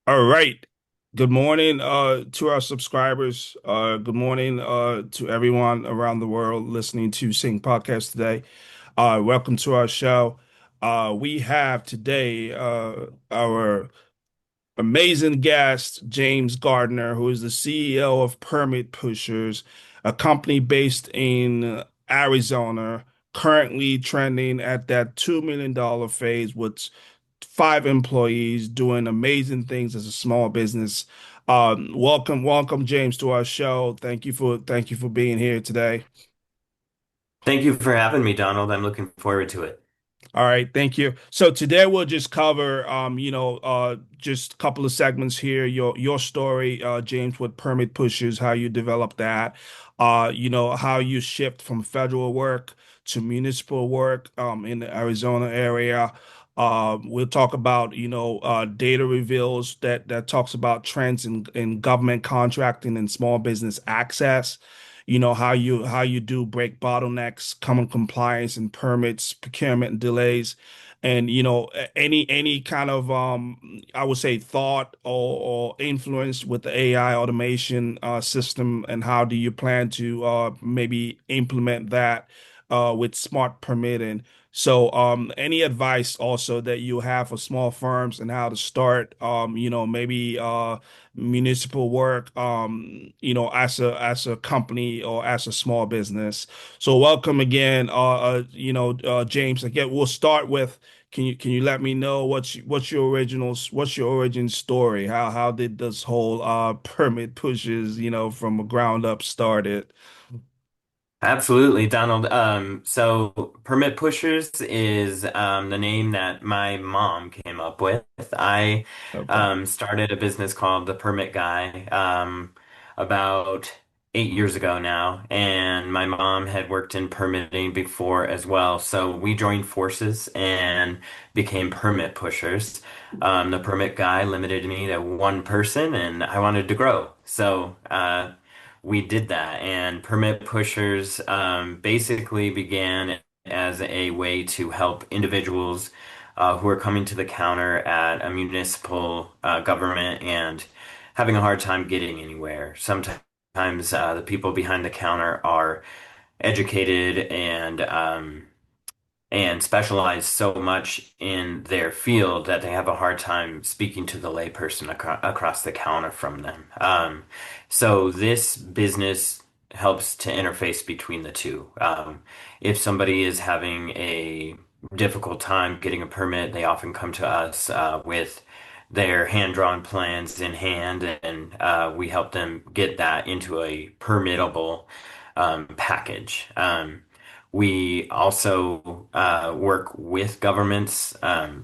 All right. Good morning to our subscribers. Good morning to everyone around the world listening to Sing Podcast today. Welcome to our show. We have today our amazing guest, James Gardner, who is the CEO of Permit Pushers, a company based in Arizona, currently trending at that $2 million phase with five employees doing amazing things as a small business. Welcome, James, to our show. Thank you for being here today. Thank you for having me, Donald. I'm looking forward to it. All right, thank you. So today we'll just cover, just a couple of segments here. Your story, James, with permit pushes, how you develop that, how you shift from federal work to municipal work, in the Arizona area. We'll talk about, data reveals that talks about trends in government contracting and small business access. How you do break bottlenecks, common compliance and permits, procurement and delays, and any kind of I would say thought or influence with the AI automation system, and how do you plan to maybe implement that with smart permitting. So, any advice also that you have for small firms and how to start, maybe municipal work, as a company or as a small business. So, welcome again, James. Again, we'll start with. Can you let me know what's your origin story? How did this whole permit pushes, from a ground up started? Absolutely, Donald. So Permit Pushers is the name that my mom came up with. I Okay. started a business called The Permit Guy about 8 years ago now, and my mom had worked in permitting before as well. So we joined forces and became Permit Pushers. The Permit Guy limited me to one person, and I wanted to grow. So we did that, and Permit Pushers basically began as a way to help individuals who are coming to the counter at a municipal government and having a hard time getting anywhere. Sometimes the people behind the counter are educated and specialize so much in their field that they have a hard time speaking to the layperson across the counter from them. So this business helps to interface between the two. If somebody is having a difficult time getting a permit, they often come to us with their hand-drawn plans in hand, and we help them get that into a permittable package. We also work with governments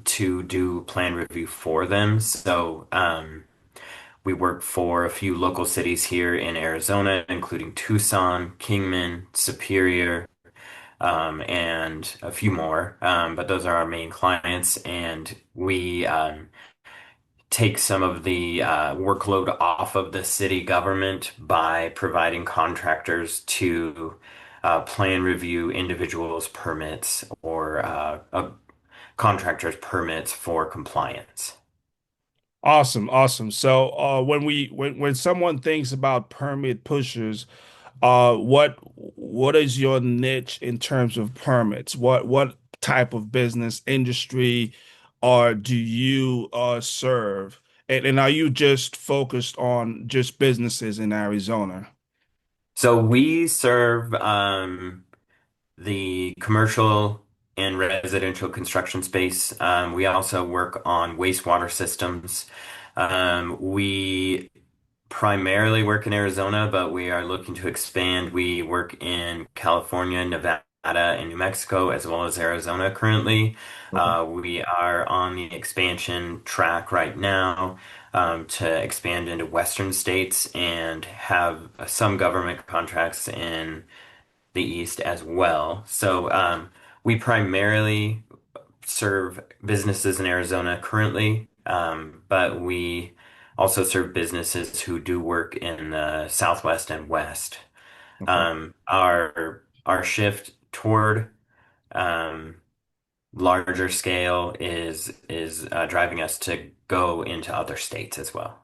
to do plan review for them. So we work for a few local cities here in Arizona, including Tucson, Kingman, Superior, and a few more. But those are our main clients, and we take some of the workload off of the city government by providing contractors to plan review individuals' permits or contractors' permits for compliance. Awesome, awesome. So, when someone thinks about permit pushers, what is your niche in terms of permits? What type of business industry or do you serve? And are you just focused on just businesses in Arizona? So we serve the commercial and residential construction space. We also work on wastewater systems. We primarily work in Arizona, but we are looking to expand. We work in California, Nevada, and New Mexico, as well as Arizona currently. Okay. We are on the expansion track right now to expand into Western states and have some government contracts in the East as well. So we primarily serve businesses in Arizona currently, but we also serve businesses who do work in the Southwest and West. Okay. Our shift toward um, larger scale is driving us to go into other states as well.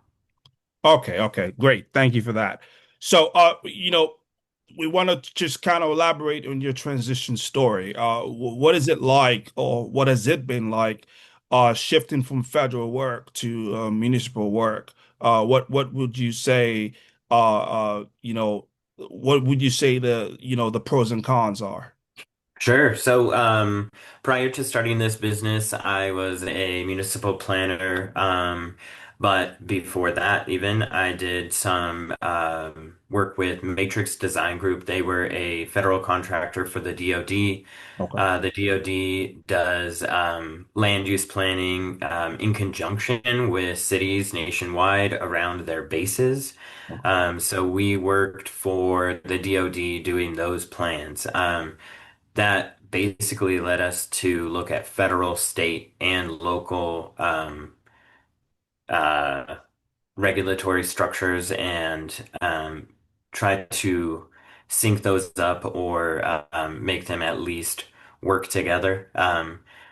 Okay, okay, great. Thank you for that. So, we want to just kind of elaborate on your transition story. What is it like, or what has it been like, shifting from federal work to municipal work? What would you say, what would you say the pros and cons are? Sure. So, prior to starting this business, I was a municipal planner. But before that, even I did some work with Matrix Design Group. They were a federal contractor for the DoD. Okay. The DoD does land use planning in conjunction with cities nationwide around their bases. So we worked for the DoD doing those plans. That basically led us to look at federal, state, and local uh, regulatory structures and try to sync those up or make them at least work together.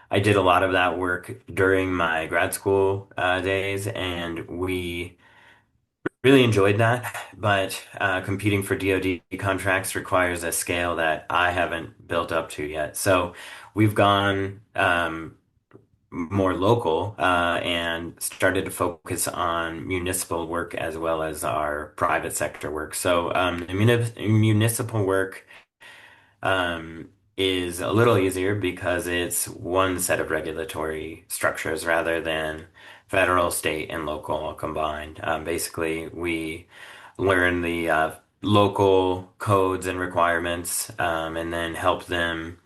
I did a lot of that work during my grad school days, and we really enjoyed that. But competing for DoD contracts requires a scale that I haven't built up to yet. So we've gone more local and started to focus on municipal work as well as our private sector work. So the municipal work is a little easier because it's one set of regulatory structures rather than federal, state, and local combined. Basically, we learn the local codes and requirements and then help them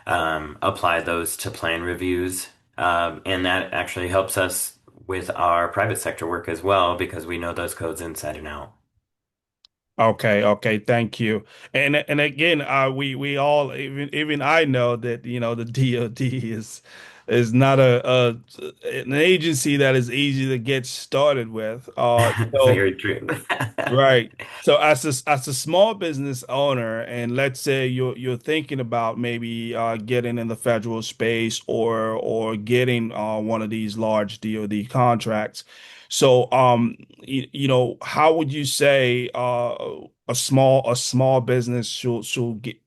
apply those to plan reviews. And that actually helps us with our private sector work as well because we know those codes inside and out. Okay, okay, thank you. And again, we all, even I know that the DoD is not an agency that is easy to get started with. Very true. Right. So as a small business owner, and let's say you're thinking about maybe getting in the federal space or getting one of these large DoD contracts. So how would you say a small business should get,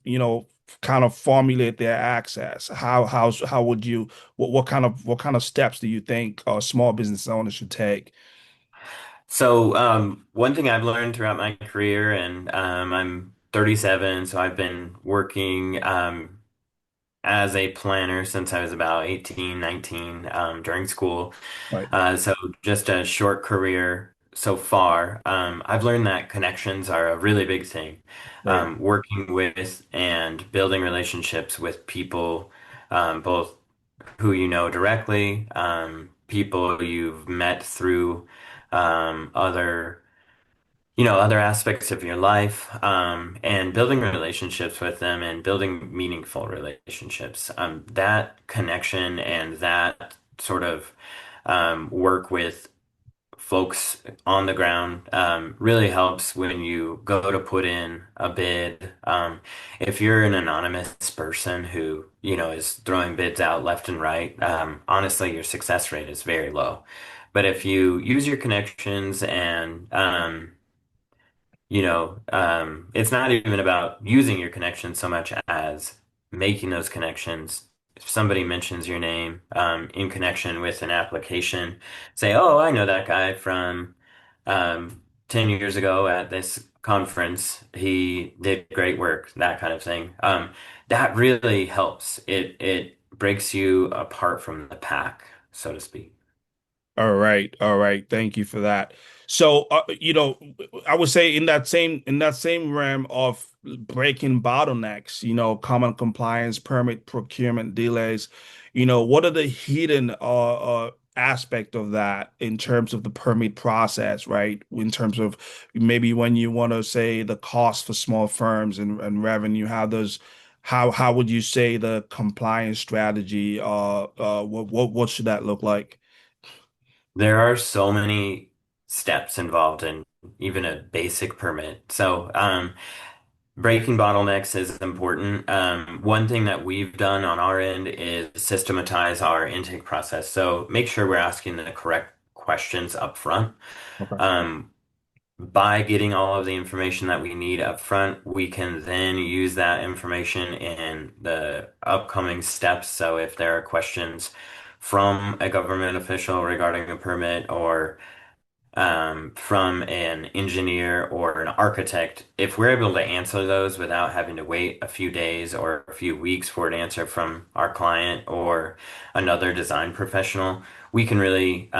kind of formulate their access? How would you what kind of steps do you think a small business owner should take? So, one thing I've learned throughout my career, and I'm 37, so I've been working as a planner since I was about 18, 19 during school. Right. So just a short career so far. I've learned that connections are a really big thing. Right. Working with and building relationships with people, both who you know directly, people you've met through other other aspects of your life, and building relationships with them and building meaningful relationships. That connection and that sort of work with folks on the ground really helps when you go to put in a bid. If you're an anonymous person who, is throwing bids out left and right, honestly, your success rate is very low. But if you use your connections and it's not even about using your connections so much as making those connections. If somebody mentions your name in connection with an application, say, "Oh, I know that guy from 10 years ago at this conference. He did great work," that kind of thing. That really helps. It breaks you apart from the pack, so to speak. All right, all right. Thank you for that. So, I would say in that same realm of breaking bottlenecks, common compliance, permit procurement delays, what are the hidden aspect of that in terms of the permit process, right? In terms of maybe when you want to say the cost for small firms and revenue, how would you say the compliance strategy, what should that look like? There are so many steps involved in even a basic permit. So, Breaking bottlenecks is important. One thing that we've done on our end is systematize our intake process. So make sure we're asking the correct questions up front. Okay. Um, by getting all of the information that we need up front, we can then use that information in the upcoming steps. So if there are questions from a government official regarding a permit or from an engineer or an architect, if we're able to answer those without having to wait a few days or a few weeks for an answer from our client or another design professional, we can really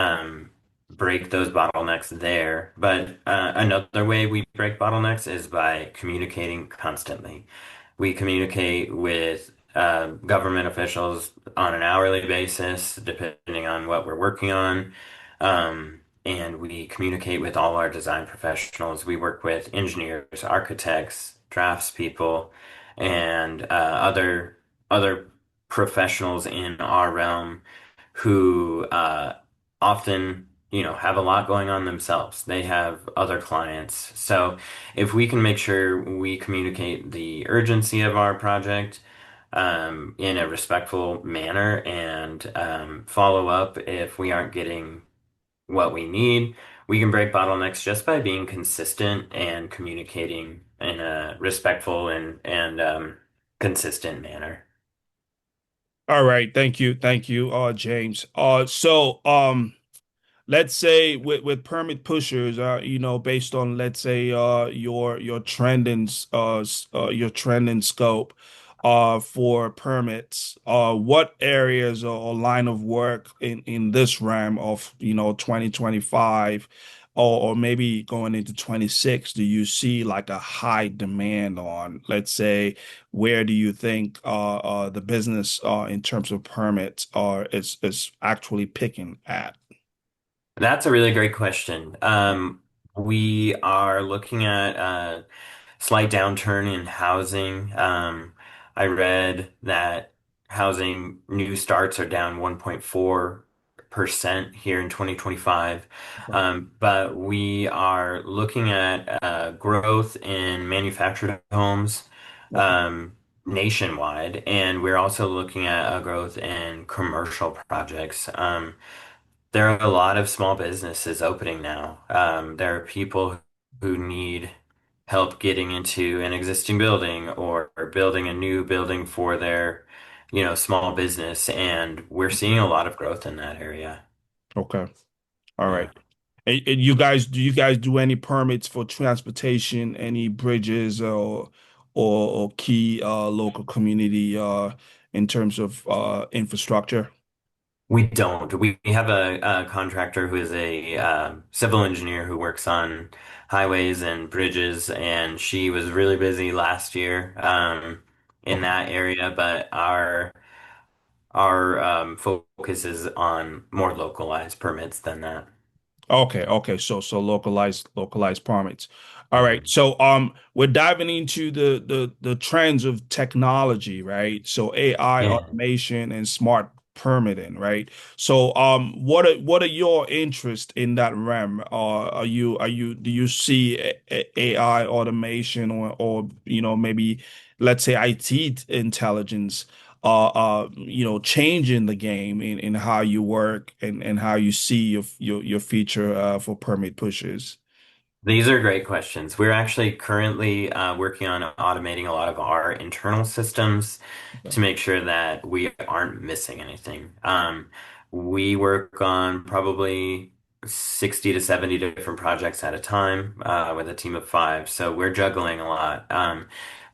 break those bottlenecks there. But another way we break bottlenecks is by communicating constantly. We communicate with government officials on an hourly basis, depending on what we're working on. And we communicate with all our design professionals. We work with engineers, architects, draftspeople, and other professionals in our realm who often, have a lot going on themselves. They have other clients. So if we can make sure we communicate the urgency of our project in a respectful manner and follow up if we aren't getting what we need, we can break bottlenecks just by being consistent and communicating in a respectful and consistent manner. All right. Thank you, James. Let's say with permit pushers, based on let's say your trend and your trend and scope for permits, what areas or line of work in this realm of 2025 or maybe going into 26 do you see like a high demand on? Let's say where do you think the business in terms of permits is actually picking at? That's a really great question. We are looking at a slight downturn in housing. I read that housing new starts are down 1.4% here in 2025. But we are looking at growth in manufactured homes Okay. nationwide, and we're also looking at a growth in commercial projects. There are a lot of small businesses opening now. There are people who need help getting into an existing building or building a new building for their, small business, and we're seeing a lot of growth in that area. Okay. All right. Yeah. And do you guys do any permits for transportation, any bridges or key local community in terms of infrastructure? We don't. We have a contractor who is a civil engineer who works on highways and bridges, and she was really busy last year in Okay. that area, but our focus is on more localized permits than that. Okay, okay. So localized permits. All right. Mhm. So we're diving into the trends of technology, right? So AI, Yeah. automation, and smart permitting, right? So what are your interests in that realm? Are you do you see AI automation or maybe let's say IT intelligence changing the game in how you work and how you see your future for permit pushers. These are great questions. We're actually currently working on automating a lot of our internal systems Okay. to make sure that we aren't missing anything. We work on probably 60 to 70 different projects at a time with a team of five, so we're juggling a lot.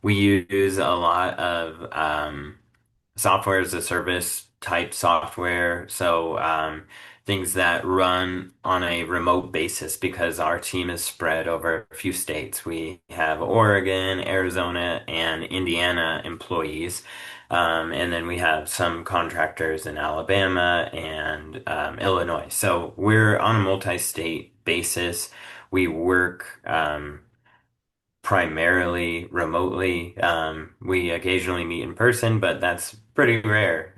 We use a lot of software as a service type software. So things that run on a remote basis because our team is spread over a few states. We have Oregon, Arizona, and Indiana employees. And then we have some contractors in Alabama and Illinois. So we're on a multi-state basis. We work primarily remotely. We occasionally meet in person, but that's pretty rare.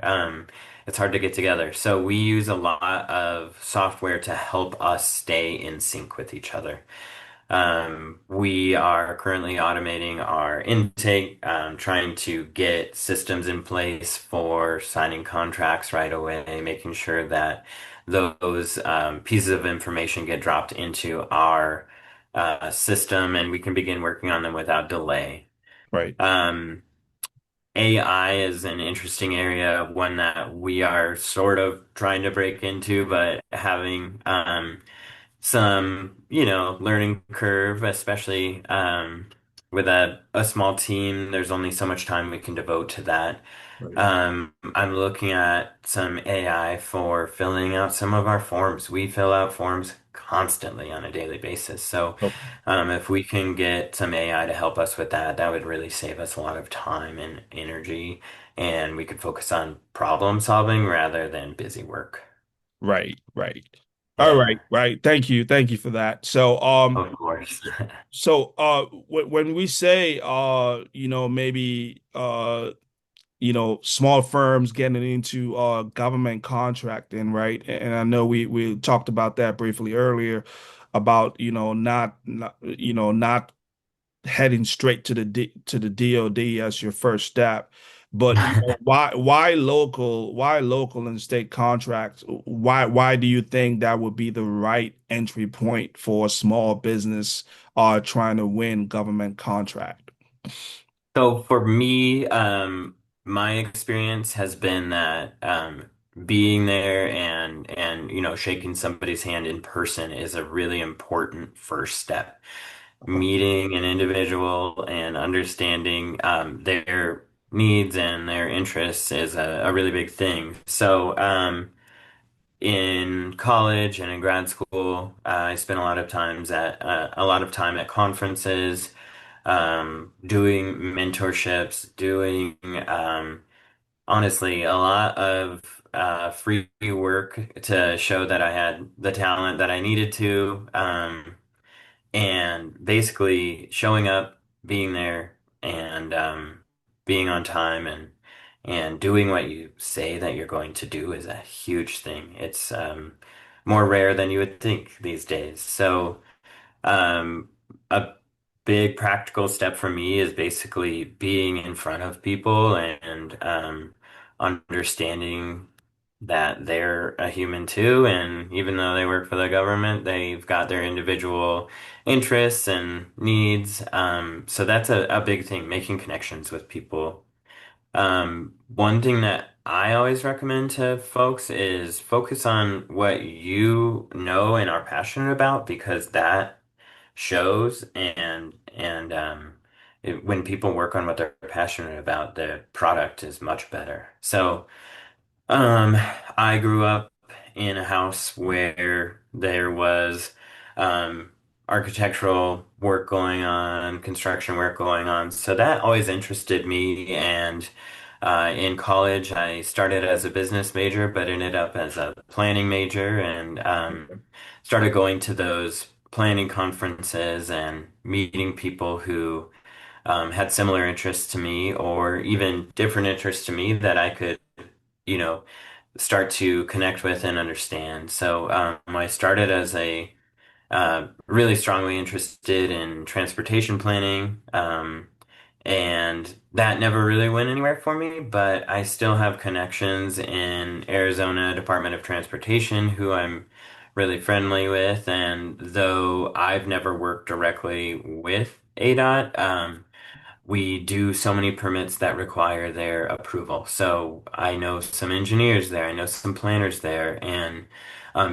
It's hard to get together. So we use a lot of software to help us stay in sync with each other. We are currently automating our intake, trying to get systems in place for signing contracts right away, making sure that those pieces of information get dropped into our system and we can begin working on them without delay. Right. Um, AI is an interesting area, one that we are sort of trying to break into, but having some, learning curve, especially with a small team. There's only so much time we can devote to that. Right. I'm looking at some AI for filling out some of our forms. We fill out forms constantly on a daily basis. So, Okay. if we can get some AI to help us with that, that would really save us a lot of time and energy, and we could focus on problem solving rather than busy work. Right. Right. All Yeah, right. Right. Thank you for that. of course. When we say, maybe, small firms getting into government contracting, right? And I know we talked about that briefly earlier about, not heading straight to the DoD as your first step. But why local and state contracts? Why do you think that would be the right entry point for a small business trying to win government contract? So for me, my experience has been that being there and shaking somebody's hand in person is a really important first step. Meeting an individual and understanding their needs and their interests is a really big thing. So in college and in grad school, I spent a lot of time at conferences, doing mentorships, doing honestly a lot of free work to show that I had the talent that I needed to, and basically showing up, being there, and being on time and doing what you say that you're going to do is a huge thing. It's more rare than you would think these days. So. Um, a big practical step for me is basically being in front of people and understanding that they're a human too, and even though they work for the government, they've got their individual interests and needs. So that's a big thing, making connections with people. One thing that I always recommend to folks is focus on what you know and are passionate about because that shows and when people work on what they're passionate about, the product is much better. So um, I grew up in a house where there was um, architectural work going on, construction work going on. So that always interested me. And in college, I started as a business major, but ended up as a planning major and started going to those planning conferences and meeting people who had similar interests to me or even different interests to me that I could you know, start to connect with and understand. So I started as a really strongly interested in transportation planning, and that never really went anywhere for me. But I still have connections in Arizona Department of Transportation, who I'm really friendly with, and though I've never worked directly with ADOT, we do so many permits that require their approval. So I know some engineers there, I know some planners there, and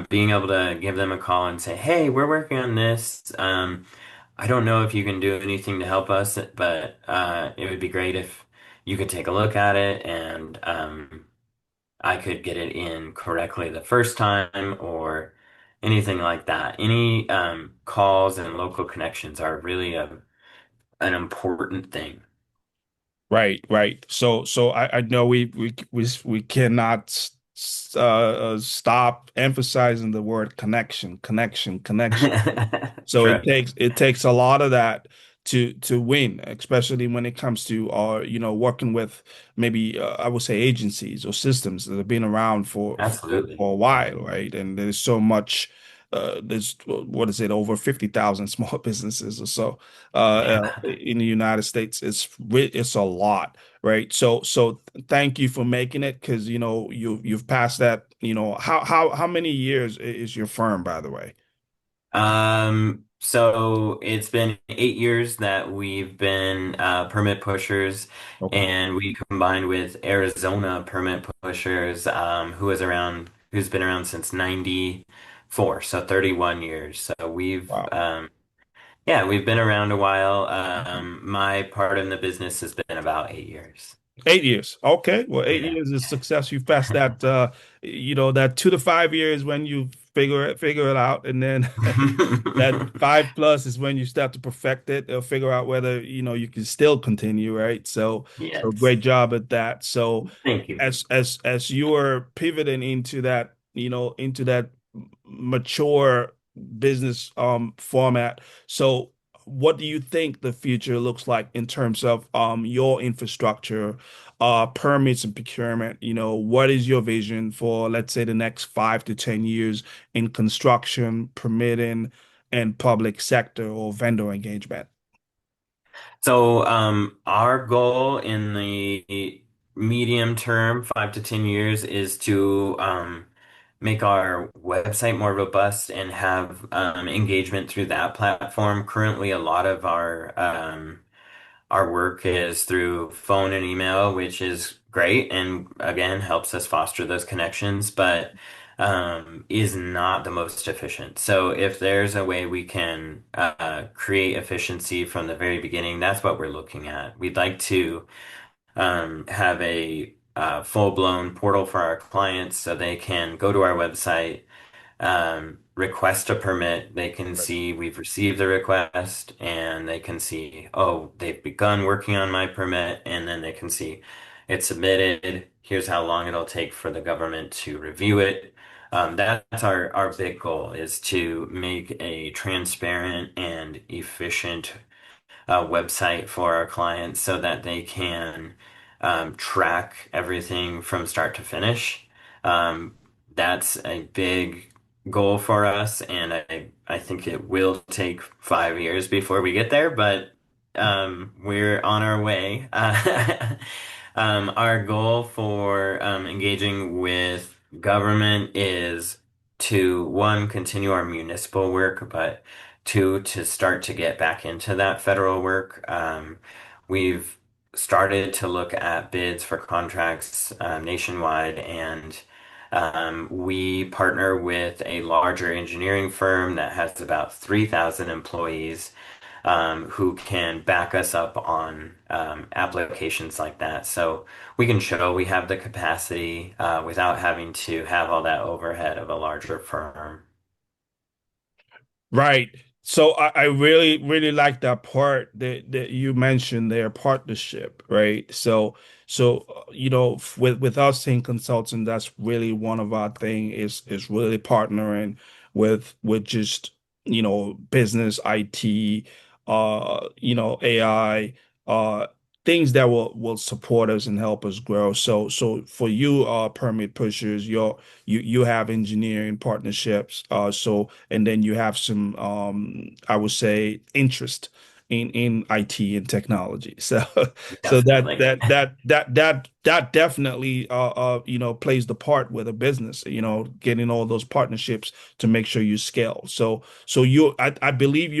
being able to give them a call and say, "Hey, we're working on this. I don't know if you can do anything to help us, but it would be great if you could take a look at it and I could get it in correctly the first time or anything like that." Any calls and local connections are really an important thing. Right, right. So I know we cannot stop emphasizing the word connection, connection, connection. So it True. takes a lot of that to win, especially when it comes to working with maybe I would say agencies or systems that have been around for Absolutely. for a while, right? And there's so much. there's what is it, over 50,000 small businesses or so Yeah. in the United States. It's a lot, right? So thank you for making it because you've passed that. How many years is your firm, by the way? So it's been 8 years that we've been permit pushers, Okay. and we combined with Arizona permit pushers, who's been around since '94, so 31 years. So Wow. yeah, we've been around a while. My part in the business has been about 8 years. 8 years. Okay. Well, eight Yeah. years is success. You've passed that, that 2 to 5 years when you figure it out. And then that 5 plus is when you start to perfect it or figure out whether, you can still continue, right? So Yes. great job at that. So Thank you. as you are pivoting into that mature business format. So what do you think the future looks like in terms of your infrastructure, permits and procurement? What is your vision for, let's say, the next 5 to 10 years in construction, permitting, and public sector or vendor engagement? So, our goal in the medium term, 5 to 10 years, is to make our website more robust and have engagement through that platform. Currently, a lot of our work is through phone and email, which is great and again helps us foster those connections, but is not the most efficient. So if there's a way we can create efficiency from the very beginning, that's what we're looking at. We'd like to have a full-blown portal for our clients so they can go to our website, request a permit. They can see we've received the request and they can see, oh, they've begun working on my permit, and then they can see it's submitted. Here's how long it'll take for the government to review it. That's our big goal is to make a transparent and efficient website for our clients so that they can track everything from start to finish. Um, that's a big goal for us, and I think it will take 5 years before we get there, but we're on our way. Our goal for engaging with government is to, one, continue our municipal work, but two, to start to get back into that federal work. We've started to look at bids for contracts nationwide, and we partner with a larger engineering firm that has about 3,000 employees who can back us up on applications like that. So we can show we have the capacity without having to have all that overhead of a larger firm. Right. So I really, really like that part that you mentioned there, partnership, right? With us in consulting, that's really one of our thing is really partnering with just, business, IT, AI, uh, things that will support us and help us grow. So for you, permit pushers, you have engineering partnerships, and then you have some, I would say, interest in IT and technology. So Definitely. that definitely plays the part with a business, getting all those partnerships to make sure you scale. So I believe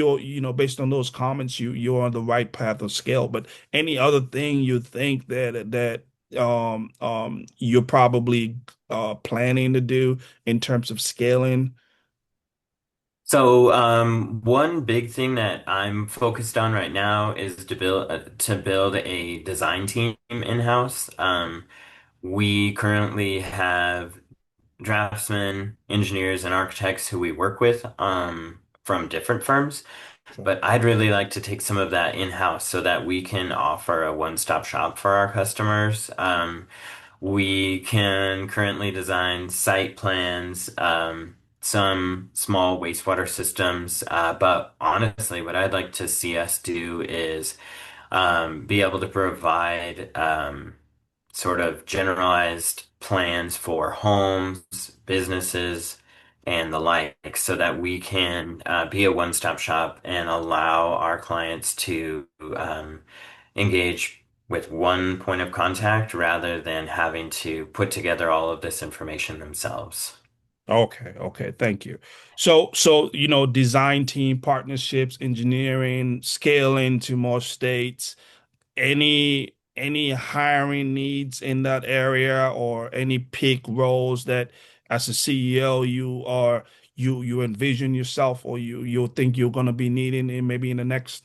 based on those comments, you're on the right path of scale. But any other thing you think that you're probably planning to do in terms of scaling? So, one big thing that I'm focused on right now is to build a design team in-house. We currently have draftsmen, engineers, and architects who we work with from different firms, Sure. but I'd really like to take some of that in-house so that we can offer a one-stop shop for our customers. We can currently design site plans, some small wastewater systems, but honestly, what I'd like to see us do is be able to provide sort of generalized plans for homes, businesses, and the like, so that we can be a one-stop shop and allow our clients to engage with one point of contact rather than having to put together all of this information themselves. Okay, okay, thank you. So, design team partnerships, engineering, scaling to more states. Any hiring needs in that area or any peak roles that as a CEO you envision yourself or you think you're going to be needing in maybe in the next,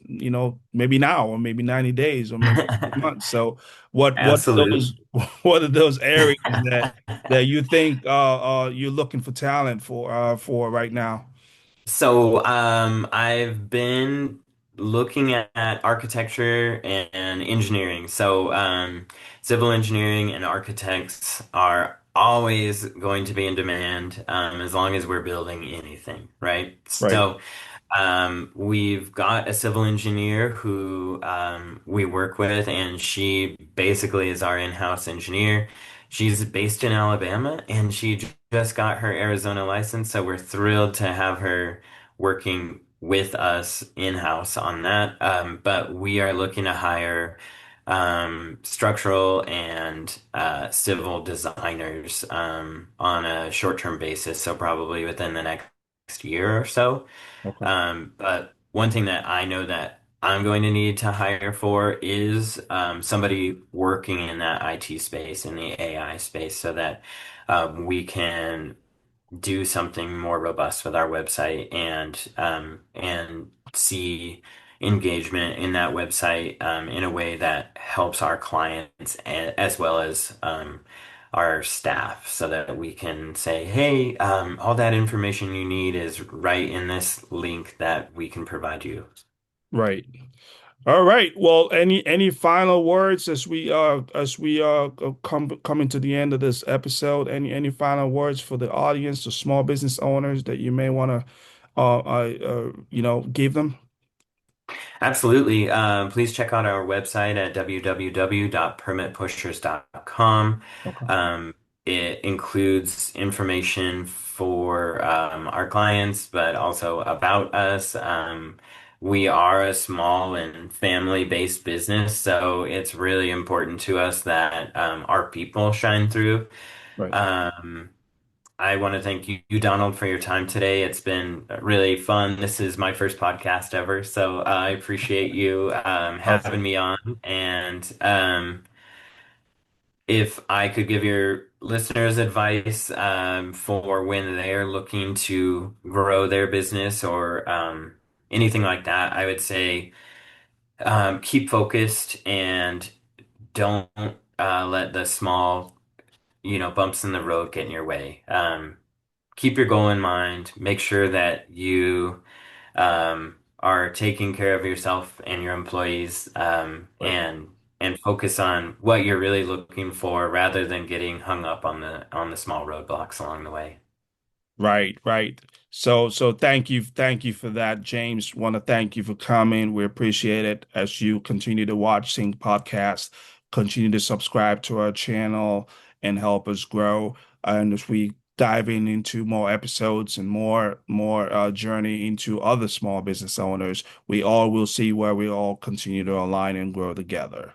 maybe now or maybe 90 days or maybe months. So what Absolutely. those what are those areas that you think you're looking for talent for right now? So, I've been looking at architecture and engineering. So, civil engineering and architects are always going to be in demand, as long as we're building anything, right? Right, So, we've got a civil engineer who we work with, and she basically is our in-house engineer. She's based in Alabama, and she just got her Arizona license, so we're thrilled to have her working with us in-house on that. But we are looking to hire structural and civil designers on a short-term basis, so probably within the next year or so. okay, But one thing that I know that I'm going to need to hire for is somebody working in that IT space, in the AI space, so that we can do something more robust with our website and see engagement in that website in a way that helps our clients as well as our staff, so that we can say, hey, all that information you need is right in this link that we can provide you. right. All right. Well, any final words coming to the end of this episode? Any final words for the audience, the small business owners that you may want to give them? Absolutely. Please check out our website at www.permitpushers.com. Okay. Um, it includes information for our clients, but also about us. We are a small and family-based business, so it's really important to us that our people shine through. Right. Um, I want to thank you, Donald, for your time today. It's been really fun. This is my first podcast ever, so I appreciate you Okay. having me on. And if I could give your listeners advice for when they're looking to grow their business or anything like that, I would say keep focused and don't let the small, bumps in the road get in your way. Keep your goal in mind. Make sure that you are taking care of yourself and your employees, Right. and focus on what you're really looking for rather than getting hung up on the small roadblocks along the way. Right, right. So thank you for that, James. Want to thank you for coming. We appreciate it as you continue to watch Sync Podcast, continue to subscribe to our channel and help us grow. And as we dive into more episodes and more journey into other small business owners, we all will see where we all continue to align and grow together.